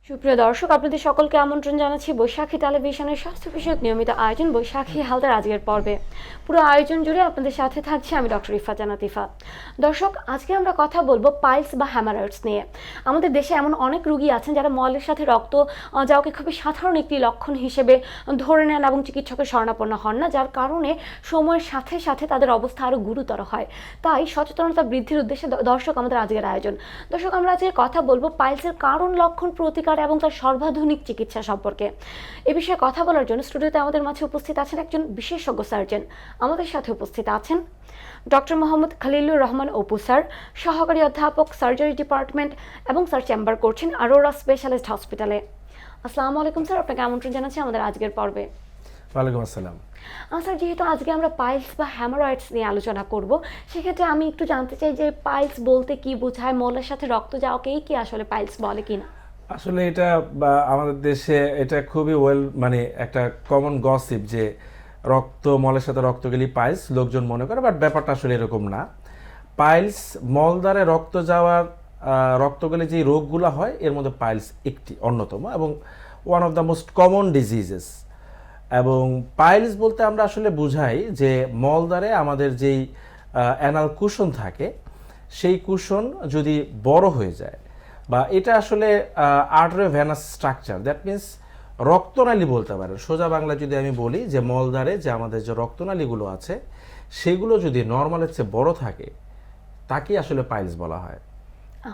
সুপ্রিয় দর্শক, আপনাদের সকলকে আমন্ত্রণ জানাচ্ছি বৈশাখী টেলিভিশনের স্বাস্থ্য বিষয়ক নিয়মিত আয়োজন বৈশাখী হেলথের আজকের পর্বে। পুরো আয়োজন জুড়ে আপনাদের সাথে থাকছি আমি ডক্টর ইফা জান্নাত ইফা। দর্শক, আজকে আমরা কথা বলবো পাইলস বা হ্যামারয়েডস নিয়ে। আমাদের দেশে এমন অনেক রোগী আছেন যারা মলের সাথে রক্ত যাওয়াকে খুবই সাধারণ একটি লক্ষণ হিসেবে ধরে নেন এবং চিকিৎসকের শরণাপন্ন হন না, যার কারণে সময়ের সাথে সাথে তাদের অবস্থা আরও গুরুতর হয়। তাই সচেতনতা বৃদ্ধির উদ্দেশ্যে দর্শক আমাদের আজকের আয়োজন। দর্শক, আমরা আজকে কথা বলবো পাইলসের কারণ, লক্ষণ, প্রতিকার এবং তার সর্বাধুনিক চিকিৎসা সম্পর্কে। এ বিষয়ে কথা বলার জন্য স্টুডিওতে আমাদের মাঝে উপস্থিত আছেন একজন বিশেষজ্ঞ সার্জন। আমাদের সাথে উপস্থিত আছেন ডক্টর মোহাম্মদ খলিলুর রহমান অপু স্যার, সহকারী অধ্যাপক, সার্জারি ডিপার্টমেন্ট, এবং স্যার চেম্বার করছেন আরোরা স্পেশালিস্ট হসপিটালে। আসসালামু আলাইকুম স্যার, আপনাকে আমন্ত্রণ জানাচ্ছি আমাদের আজকের পর্বে। ওয়ালাইকুম আসসালাম। স্যার, যেহেতু আজকে আমরা পাইলস বা হ্যামারয়েডস নিয়ে আলোচনা করব, সেক্ষেত্রে আমি একটু জানতে চাই যে পাইলস বলতে কি বোঝায়, মলের সাথে রক্ত যাওয়াকেই কি আসলে পাইলস বলে কিনা? আসলে এটা আমাদের দেশে এটা খুবই মানে একটা কমন গসিপ যে মলের সাথে রক্ত গেলেই পাইলস লোকজন মনে করে, বাট ব্যাপারটা আসলে এরকম না। পাইলস মলদ্বারে রক্ত যাওয়ার রক্ত গেলে যে রোগগুলো হয় এর মধ্যে পাইলস একটি অন্যতম এবং one of the most common diseases. এবং পাইলস বলতে আমরা আসলে বুঝাই যে মলদ্বারে আমাদের যেই অ্যানাল কুশন থাকে সেই কুশন যদি বড় হয়ে যায়, বা এটা আসলে artery venous structure, that means রক্তনালী বলতে পারেন। সোজা বাংলা যদি আমি বলি যে মলদ্বারে যে আমাদের যে রক্তনালীগুলো আছে সেগুলো যদি নর্মালের চেয়ে বড় থাকে তাকেই আসলে পাইলস বলা হয়।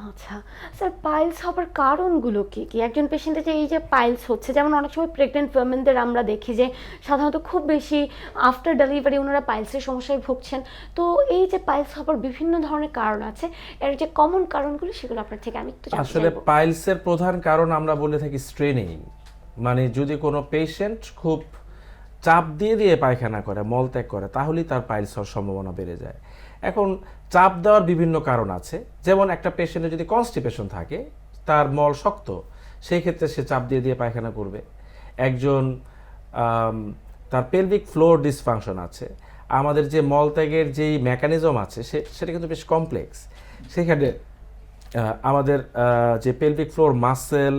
আচ্ছা স্যার, পাইলস হবার কারণগুলো কি কি? একজন পেশেন্টের যে এই যে পাইলস হচ্ছে, যেমন অনেক সময় প্রেগনেন্ট ওমেনদের আমরা দেখি যে সাধারণত খুব বেশি আফটার ডেলিভারি ওনারা পাইলসের সমস্যায় ভুগছেন। তো এই যে পাইলস হবার বিভিন্ন ধরনের কারণ আছে, এর যে কমন কারণগুলো সেগুলো আপনার থেকে আমি একটু জানতে আসলে চাইবো। পাইলসের প্রধান কারণ আমরা বলে থাকি স্ট্রেনিং, মানে যদি কোনো পেশেন্ট খুব চাপ দিয়ে দিয়ে পায়খানা করে, মলত্যাগ করে, তাহলেই তার পাইলস হওয়ার সম্ভাবনা বেড়ে যায়। এখন চাপ দেওয়ার বিভিন্ন কারণ আছে, যেমন একটা পেশেন্টের যদি কনস্টিপেশন থাকে, তার মল শক্ত, সেই ক্ষেত্রে সে চাপ দিয়ে দিয়ে পায়খানা করবে। একজন তার পেলভিক ফ্লোর ডিসফাংশন আছে, আমাদের যে মলত্যাগের যেই মেকানিজম আছে সেটা কিন্তু বেশ কমপ্লেক্স। সেখানে আমাদের যে পেলভিক ফ্লোর মাসেল,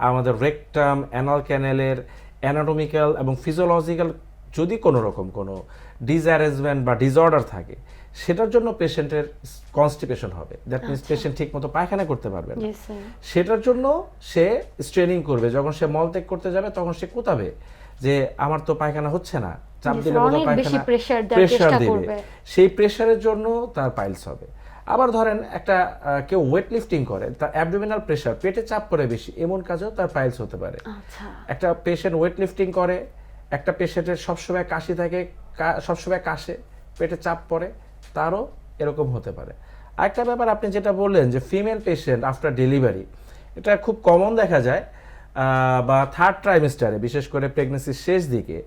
আমাদের রেকটাম, অ্যানাল ক্যানেলের অ্যানাটমিক্যাল এবং ফিজিওলজিক্যাল যদি কোনো রকম কোনো ডিসঅ্যারেঞ্জমেন্ট বা ডিসঅর্ডার থাকে, সেটার জন্য পেশেন্টের কনস্টিপেশন হবে। দ্যাট মিনস পেশেন্ট ঠিক মতো পায়খানা করতে পারবে না। সেটার জন্য সে স্ট্রেনিং করবে, যখন সে মলত্যাগ করতে যাবে তখন সে কোথাবে যে আমার তো পায়খানা হচ্ছে না, চাপ দিলে বোধহয় পায়খানা প্রেশার দিবে, সেই প্রেশারের জন্য তার পাইলস হবে। আবার ধরেন একটা কেউ ওয়েট লিফটিং করে, তার অ্যাবডোমিনাল প্রেশার, পেটে চাপ পড়ে বেশি, এমন কাজেও তার পাইলস হতে পারে। একটা পেশেন্ট ওয়েট লিফটিং করে, একটা পেশেন্টের সবসময় কাশি থাকে, সবসময় কাশে, পেটে চাপ পড়ে, তারও এরকম হতে পারে। আরেকটা ব্যাপার আপনি যেটা বললেন যে ফিমেল পেশেন্ট আফটার ডেলিভারি, এটা খুব কমন দেখা যায়, বা থার্ড ট্রাইমেস্টারে, বিশেষ করে প্রেগনেন্সির শেষ দিকে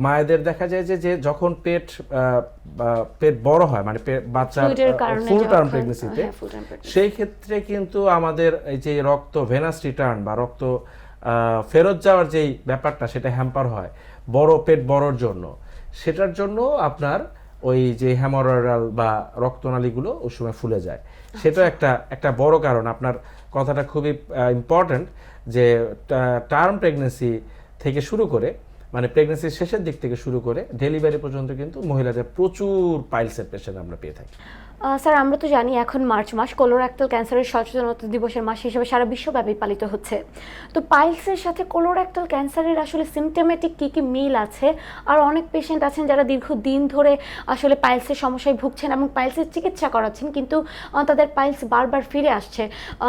মায়েদের দেখা যায় যে যখন পেট বড় হয়, মানে বাচ্চা ফুল টার্ম প্রেগনেন্সিতে, সেই ক্ষেত্রে কিন্তু আমাদের এই যে রক্ত ভেনাস রিটার্ন বা রক্ত ফেরত যাওয়ার যেই ব্যাপারটা, সেটা হ্যাম্পার হয় পেট বড়র জন্য। সেটার জন্য আপনার ওই যে হ্যামোরয়েডাল বা রক্তনালীগুলো ওই সময় ফুলে যায়। সেটা একটা বড় কারণ। আপনার কথাটা খুবই ইম্পর্ট্যান্ট যে টার্ম প্রেগনেন্সি থেকে শুরু করে, মানে প্রেগনেন্সির শেষের দিক থেকে শুরু করে ডেলিভারি পর্যন্ত কিন্তু মহিলাদের প্রচুর পাইলসের পেশেন্ট আমরা পেয়ে থাকি। স্যার, আমরা তো জানি এখন মার্চ মাস কোলোরেক্টাল ক্যান্সারের সচেতনতা দিবসের মাস হিসেবে সারা বিশ্বব্যাপী পালিত হচ্ছে। তো পাইলসের সাথে কোলোরেক্টাল ক্যান্সারের আসলে সিমটোমেটিক কী কী মিল আছে? আর অনেক পেশেন্ট আছেন যারা দীর্ঘদিন ধরে আসলে পাইলসের সমস্যায় ভুগছেন এবং পাইলসের চিকিৎসা করাচ্ছেন, কিন্তু তাদের পাইলস বারবার ফিরে আসছে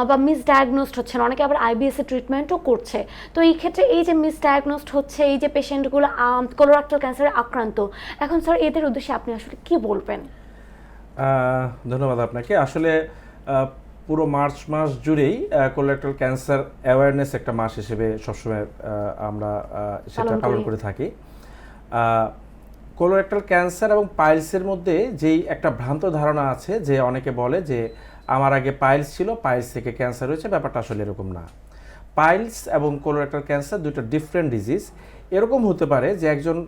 বা মিসডায়াগনোসড হচ্ছেন। অনেকে আবার আইবিএসের ট্রিটমেন্টও করছে। তো এই ক্ষেত্রে এই যে মিসডায়াগনোসড হচ্ছে, এই যে পেশেন্টগুলো কোলোরেক্টাল ক্যান্সারে আক্রান্ত, এখন স্যার এদের উদ্দেশ্যে আপনি আসলে কি বলবেন? ধন্যবাদ আপনাকে। আসলে পুরো মার্চ মাস জুড়েই কোলোরেক্টাল ক্যান্সার অ্যাওয়ারনেস একটা মাস হিসেবে সবসময় আমরা সেটা পালন করে থাকি। কোলোরেক্টাল ক্যান্সার এবং পাইলসের মধ্যে যেই একটা ভ্রান্ত ধারণা আছে, যে অনেকে বলে যে আমার আগে পাইলস ছিল, পাইলস থেকে ক্যান্সার হয়েছে, ব্যাপারটা আসলে এরকম না। পাইলস এবং কোলোরেক্টাল ক্যান্সার দুটো ডিফারেন্ট ডিজিজ। এরকম হতে পারে যে একজন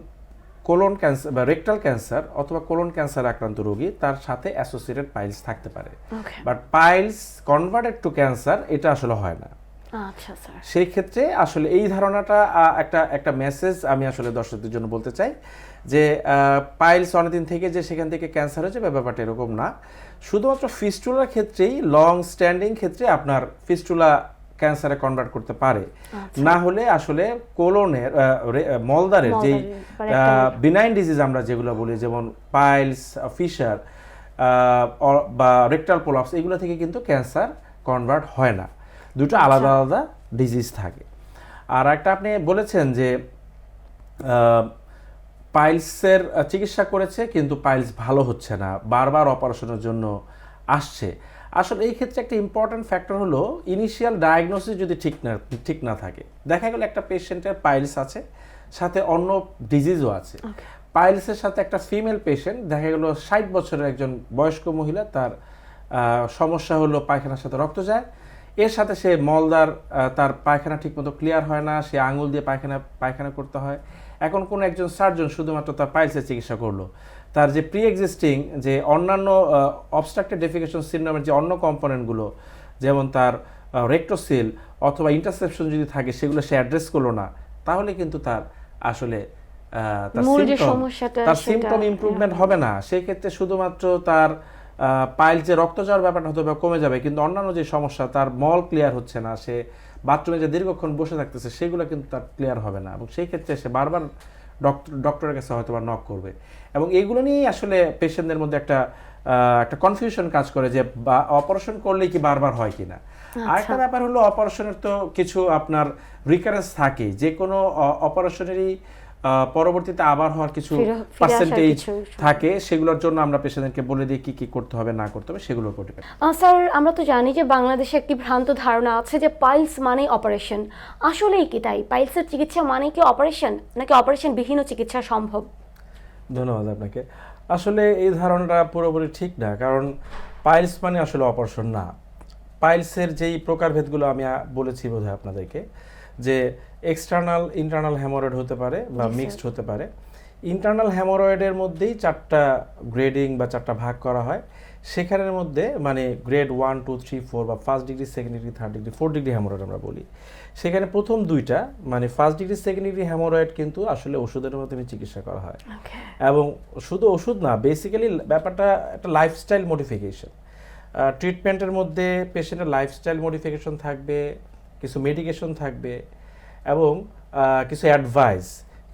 কোলন ক্যান্সার বা রেকটাল ক্যান্সার অথবা কোলন ক্যান্সার আক্রান্ত রোগী, তার সাথে অ্যাসোসিয়েটেড পাইলস থাকতে পারে, but piles converted to cancer এটা আসলে হয় না। আচ্ছা স্যার। সেই ক্ষেত্রে আসলে এই ধারণাটা একটা মেসেজ আমি আসলে দর্শকদের জন্য বলতে চাই যে পাইলস অনেকদিন থেকে যে সেখান থেকে ক্যান্সার হয়ে যাবে ব্যাপারটা এরকম না। শুধুমাত্র ফিস্টুলার ক্ষেত্রেই লং স্ট্যান্ডিং ক্ষেত্রে আপনার ফিস্টুলা ক্যান্সারে কনভার্ট করতে পারে, না হলে আসলে কোলনের মলদ্বারের যেই বিনাইন ডিজিজ আমরা যেগুলো বলি যেমন পাইলস, ফিশার বা রেকটাল প্রলাপস, এগুলো থেকে কিন্তু ক্যান্সার কনভার্ট হয় না। দুটো আলাদা আলাদা ডিজিজ থাকে। আর একটা আপনি বলেছেন যে পাইলসের চিকিৎসা করেছে কিন্তু পাইলস ভালো হচ্ছে না, বারবার অপারেশনের জন্য আসছে। আসলে এই ক্ষেত্রে একটা ইম্পর্ট্যান্ট ফ্যাক্টর হলো ইনিশিয়াল ডায়াগনোসিস যদি ঠিক না থাকে। দেখা গেল একটা পেশেন্টের পাইলস আছে, সাথে অন্য ডিজিজও আছে। পাইলসের সাথে একটা ফিমেল পেশেন্ট, দেখা গেল 60 বছরের একজন বয়স্ক মহিলা, তার সমস্যা হলো পায়খানার সাথে রক্ত যায়, এর সাথে সে মলদার তার পায়খানা ঠিকমতো ক্লিয়ার হয় না, সে আঙুল দিয়ে পায়খানা করতে হয়। এখন কোন একজন সার্জন শুধুমাত্র তার পাইলসের চিকিৎসা করলো, তার যে প্রি এক্সিস্টিং যে অন্যান্য অবস্ট্রাকটিভ ডেফিকেশন সিনড্রোমের যে অন্য কম্পোনেন্টগুলো, যেমন তার রেক্টোসিল অথবা ইন্টারসেপশন যদি থাকে, সেগুলো সে অ্যাড্রেস করলো না, তাহলে কিন্তু তার আসলে তার সিমটম ইমপ্রুভমেন্ট হবে না। সেই ক্ষেত্রে শুধুমাত্র তার পাইলস যে রক্ত যাওয়ার ব্যাপারটা হয়তো কমে যাবে, কিন্তু অন্যান্য যে সমস্যা, তার মল ক্লিয়ার হচ্ছে না, সে বাথরুমে যে দীর্ঘক্ষণ বসে থাকতেছে, সেগুলো কিন্তু তার ক্লিয়ার হবে না, এবং সেই ক্ষেত্রে সে বারবার ডক্টরের কাছে হয়তো বা নক করবে। এবং এইগুলো নিয়েই আসলে পেশেন্টদের মধ্যে একটা কনফিউশন কাজ করে যে অপারেশন করলেই কি বারবার হয় কিনা। আরেকটা ব্যাপার হলো অপারেশনের তো কিছু আপনার রিকারেন্স থাকে, যে কোনো অপারেশনেরই পরবর্তীতে আবার হওয়ার কিছু পার্সেন্টেজ থাকে, সেগুলোর জন্য আমরা পেশেন্টদেরকে বলে দিই কি কি করতে হবে না করতে হবে, সেগুলো করতে পারি। স্যার, আমরা তো জানি যে বাংলাদেশে একটি ভ্রান্ত ধারণা আছে যে পাইলস মানে অপারেশন। আসলেই কি তাই? পাইলসের চিকিৎসা মানে কি অপারেশন, নাকি অপারেশন বিহীন চিকিৎসা সম্ভব? ধন্যবাদ আপনাকে। আসলে এই ধারণাটা পুরোপুরি ঠিক না, কারণ পাইলস মানে আসলে অপারেশন না। পাইলসের যেই প্রকারভেদগুলো আমি বলেছি বোধহয় আপনাদেরকে, যে এক্সটার্নাল ইন্টারনাল হ্যামোরয়েড হতে পারে বা মিক্সড হতে পারে। ইন্টারনাল হ্যামোরয়েডের মধ্যেই 4টা গ্রেডিং বা 4টা ভাগ করা হয়। সেখানের মধ্যে মানে গ্রেড 1, 2, 3, 4 বা first degree, second degree, third degree, 4 degree haemorrhoid আমরা বলি। সেখানে প্রথম 2টা মানে first degree, second degree haemorrhoid কিন্তু আসলে ওষুধের মাধ্যমে চিকিৎসা করা হয়। এবং শুধু ওষুধ না, বেসিক্যালি ব্যাপারটা একটা লাইফস্টাইল মডিফিকেশন। ট্রিটমেন্টের মধ্যে পেশেন্টের লাইফস্টাইল মডিফিকেশন থাকবে, কিছু মেডিকেশন থাকবে, এবং কিছু অ্যাডভাইস,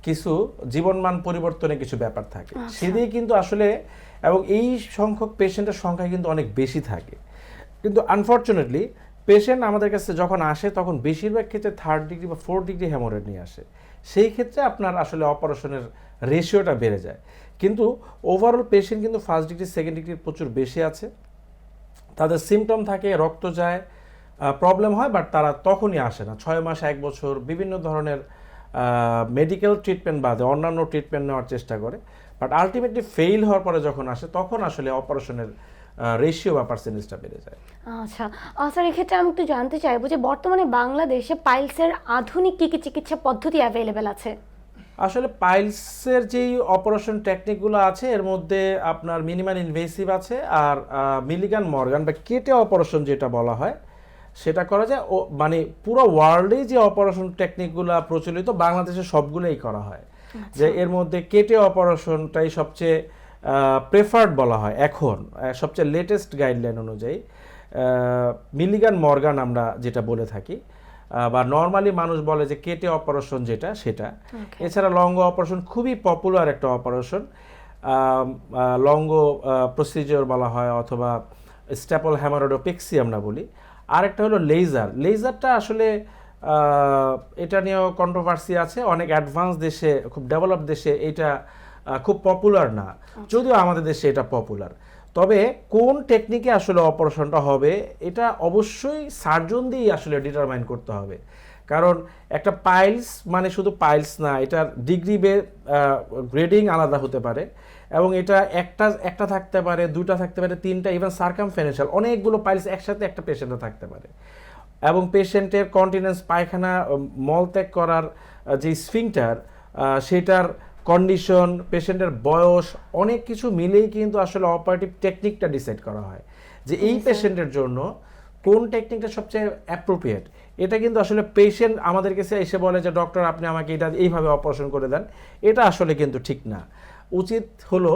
কিছু জীবনমান পরিবর্তনের কিছু ব্যাপার থাকে। সেদিকে কিন্তু আসলে, এবং এই সংখ্যক পেশেন্টের সংখ্যা কিন্তু অনেক বেশি থাকে। কিন্তু আনফর্চুনেটলি পেশেন্ট আমাদের কাছে যখন আসে, তখন বেশিরভাগ ক্ষেত্রে 3rd ডিগ্রি বা 4th ডিগ্রি হ্যামোরয়েড নিয়ে আসে। সেই ক্ষেত্রে আপনার আসলে অপারেশনের রেশিওটা বেড়ে যায়। কিন্তু ওভারঅল পেশেন্ট কিন্তু ফার্স্ট ডিগ্রি, সেকেন্ড ডিগ্রির প্রচুর বেশি আছে। তাদের সিমটম থাকে, রক্ত যায়, প্রবলেম হয়, বাট তারা তখনই আসে না। 6 মাস, 1 বছর বিভিন্ন ধরনের মেডিকেল ট্রিটমেন্ট বাদে অন্যান্য ট্রিটমেন্ট নেওয়ার চেষ্টা করে, বাট আলটিমেটলি ফেইল হওয়ার পরে যখন আসে, তখন আসলে অপারেশনের রেশিও বা পার্সেন্টেজটা বেড়ে যায়। আচ্ছা স্যার, এক্ষেত্রে আমি একটু জানতে চাইবো যে বর্তমানে বাংলাদেশে পাইলসের আধুনিক কী কী চিকিৎসা পদ্ধতি অ্যাভেলেবেল আছে? আসলে পাইলসের যেই অপারেশন টেকনিকগুলো আছে, এর মধ্যে আপনার মিনিমাল ইনভেসিভ আছে, আর মিলিগান মর্গান বা কেটে অপারেশন যেটা বলা হয়, সেটা করা যায়। ও মানে পুরো ওয়ার্ল্ডেই যে অপারেশন টেকনিকগুলো প্রচলিত, বাংলাদেশে সবগুলোই করা হয়। যে এর মধ্যে কেটে অপারেশনটাই সবচেয়ে প্রেফার্ড বলা হয় এখন, সবচেয়ে লেটেস্ট গাইডলাইন অনুযায়ী। মিলিগান মর্গান আমরা যেটা বলে থাকি, বা নর্মালি মানুষ বলে যে কেটে অপারেশন যেটা, সেটা। এছাড়া লঙ্গ অপারেশন খুবই পপুলার একটা অপারেশন, লঙ্গ প্রসিজিওর বলা হয়, অথবা স্ট্যাপল হ্যামারোডোপেক্সি আমরা বলি। আরেকটা হলো লেজারটা আসলে এটা নিয়েও কন্ট্রোভার্সি আছে। অনেক অ্যাডভান্স দেশে, খুব ডেভেলপ দেশে এটা খুব পপুলার না, যদিও আমাদের দেশে এটা পপুলার। তবে কোন টেকনিকে আসলে অপারেশনটা হবে, এটা অবশ্যই সার্জন দিয়েই আসলে ডিটারমাইন করতে হবে। কারণ একটা পাইলস মানে শুধু পাইলস না, এটার ডিগ্রি গ্রেডিং আলাদা হতে পারে, এবং এটা একটা থাকতে পারে, 2টা থাকতে পারে, 3টা, ইভেন সার্কামফারেন্সিয়াল অনেকগুলো পাইলস একসাথে একটা পেশেন্টে থাকতে পারে। এবং পেশেন্টের কন্টিনেন্স, পায়খানা, মলত্যাগ করার যে স্ফিংটার, সেটার কন্ডিশন, পেশেন্টের বয়স, অনেক কিছু মিলেই কিন্তু আসলে অপারেটিভ টেকনিকটা ডিসাইড করা হয় যে এই পেশেন্টের জন্য কোন টেকনিকটা সবচেয়ে অ্যাপ্রোপ্রিয়েট। এটা কিন্তু আসলে পেশেন্ট আমাদের কাছে এসে বলে যে ডক্টর আপনি আমাকে এটা এইভাবে অপারেশন করে দেন, এটা আসলে কিন্তু ঠিক না। উচিত হলো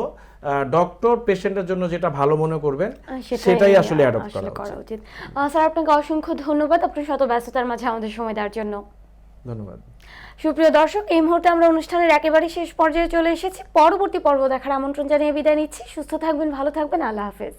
ডক্টর পেশেন্টের জন্য যেটা ভালো মনে করবেন সেটাই আসলে অ্যাডপ্ট করা উচিত। স্যার আপনাকে অসংখ্য ধন্যবাদ আপনার শত ব্যস্ততার মাঝে আমাদের সময় দেওয়ার জন্য। ধন্যবাদ। সুপ্রিয় দর্শক, এই মুহূর্তে আমরা অনুষ্ঠানের একেবারে শেষ পর্যায়ে চলে এসেছি। পরবর্তী পর্ব দেখার আমন্ত্রণ জানিয়ে বিদায় নিচ্ছি। সুস্থ থাকবেন, ভালো থাকবেন, আল্লাহ হাফেজ।